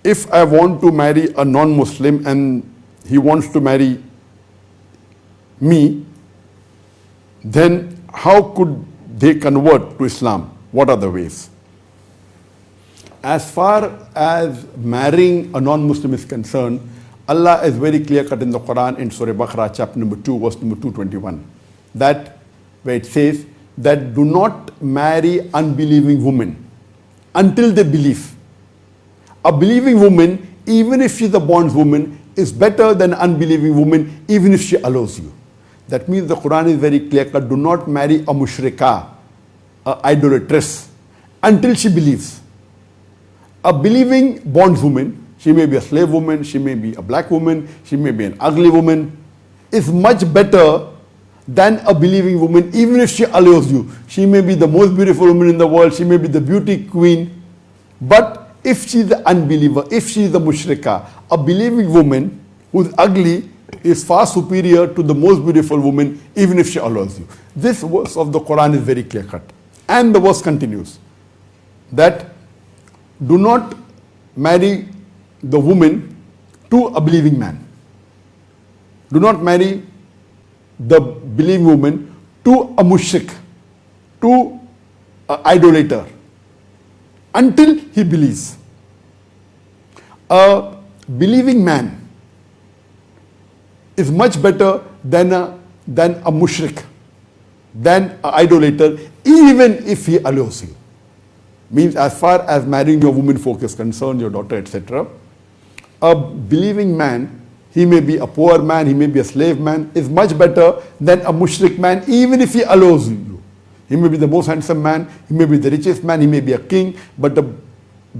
If I want to marry a non-Muslim and he wants to marry me, then how could they convert to Islam? What are the ways? As far as marrying a non-Muslim is concerned, Allah is very clear-cut in the Quran in Surah Baqarah, chapter number 2, verse number 221, that where it says that do not marry unbelieving women until they believe. A believing woman, even if she's a bondswoman, is better than an unbelieving woman, even if she allows you. That means the Quran is very clear-cut. Do not marry a mushrikah, a idolatress, until she believes. A believing bondswoman, she may be a slave woman, she may be a black woman, she may be an ugly woman, is much better than a believing woman, even if she allows you. She may be the most beautiful woman in the world, she may be the beauty queen, but if she is the unbeliever, if she is the mushrikah, a believing woman who is ugly is far superior to the most beautiful woman, even if she allows you. This verse of the Quran is very clear-cut. And the verse continues that do not marry the woman to a believing man. Do not marry the believing woman to a mushrik, to an idolater, until he believes. A believing man is much better than a mushrik, than an idolater, even if he allows you. Means as far as marrying your woman folk is concerned, your daughter, etc., a believing man, he may be a poor man, he may be a slave man, is much better than a mushrik man, even if he allows you. He may be the most handsome man, he may be the richest man, he may be a king, but the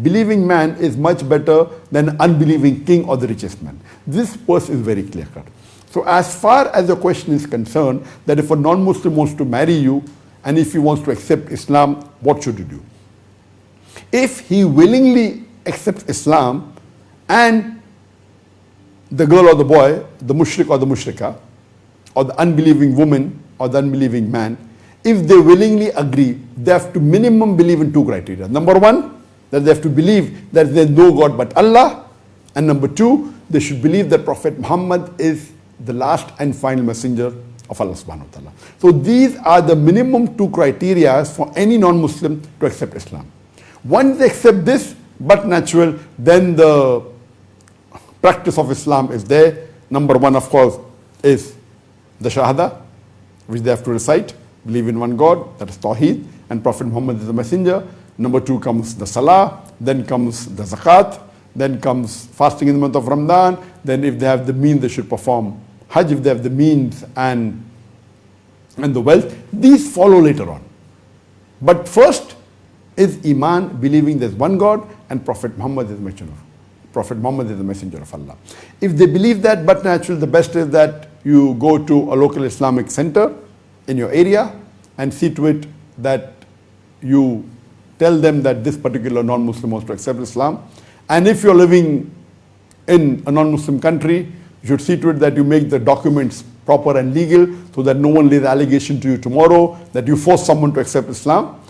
believing man is much better than an unbelieving king or the richest man. This verse is very clear-cut. So as far as the question is concerned, that if a non-Muslim wants to marry you, and if he wants to accept Islam, what should you do? If he willingly accepts Islam, and the girl or the boy, the mushrik or the mushrikah, or the unbelieving woman or the unbelieving man, if they willingly agree, they have to minimum believe in two criteria. Number one, that they have to believe that there is no God but Allah. And number two, they should believe that Prophet Muhammad is the last and final messenger of Allah subhanahu wa ta'ala. So these are the minimum two criteria for any non-Muslim to accept Islam. Once they accept this, but natural, then the practice of Islam is there. Number one, of course, is the Shahada, which they have to recite, believe in one God, that is Tawheed, and Prophet Muhammad is the messenger. Number two comes the Salah, then comes the Zakat, then comes fasting in the month of Ramadan, then if they have the means, they should perform Hajj, if they have the means and the wealth. These follow later on. But first is Iman, believing there's one God and Prophet Muhammad is the messenger. Prophet Muhammad is the messenger of Allah. If they believe that, but naturally the best is that you go to a local Islamic center in your area and see to it that you tell them that this particular non-Muslim wants to accept Islam. And if you're living in a non-Muslim country, you should see to it that you make the documents proper and legal so that no one lays allegation to you tomorrow that you force someone to accept Islam.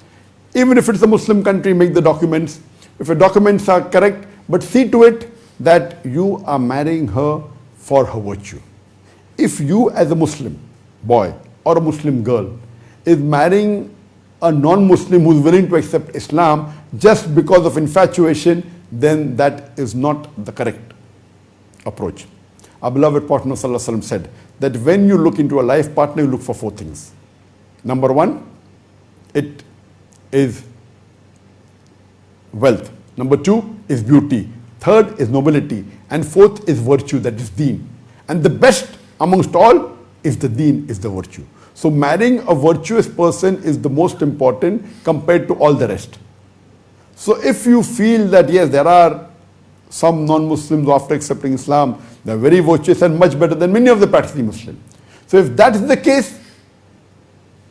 Even if it's a Muslim country, make the documents. If your documents are correct, but see to it that you are marrying her for her virtue. If you as a Muslim boy or a Muslim girl is marrying a non-Muslim who is willing to accept Islam just because of infatuation, then that is not the correct approach. Our beloved Prophet ﷺ said that when you look into a life partner, you look for four things. Number one, it is wealth. Number two is beauty. Third is nobility. And fourth is virtue, that is deen. And the best amongst all is the deen, is the virtue. So marrying a virtuous person is the most important compared to all the rest. So if you feel that yes, there are some non-Muslims after accepting Islam, they are very virtuous and much better than many of the practicing Muslims. So if that is the case,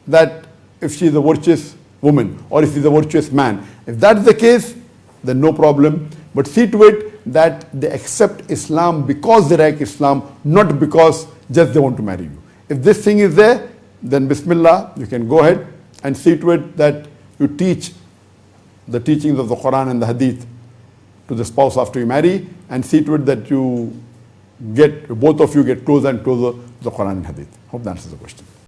that if she is a virtuous woman or if he is a virtuous man, if that is the case, then no problem. But see to it that they accept Islam because they like Islam, not because just they want to marry you. If this thing is there, then Bismillah, you can go ahead and see to it that you teach the teachings of the Quran and the Hadith to the spouse after you marry, and see to it that you both of you get closer and closer to the Quran and Hadith. Hope that answers the question.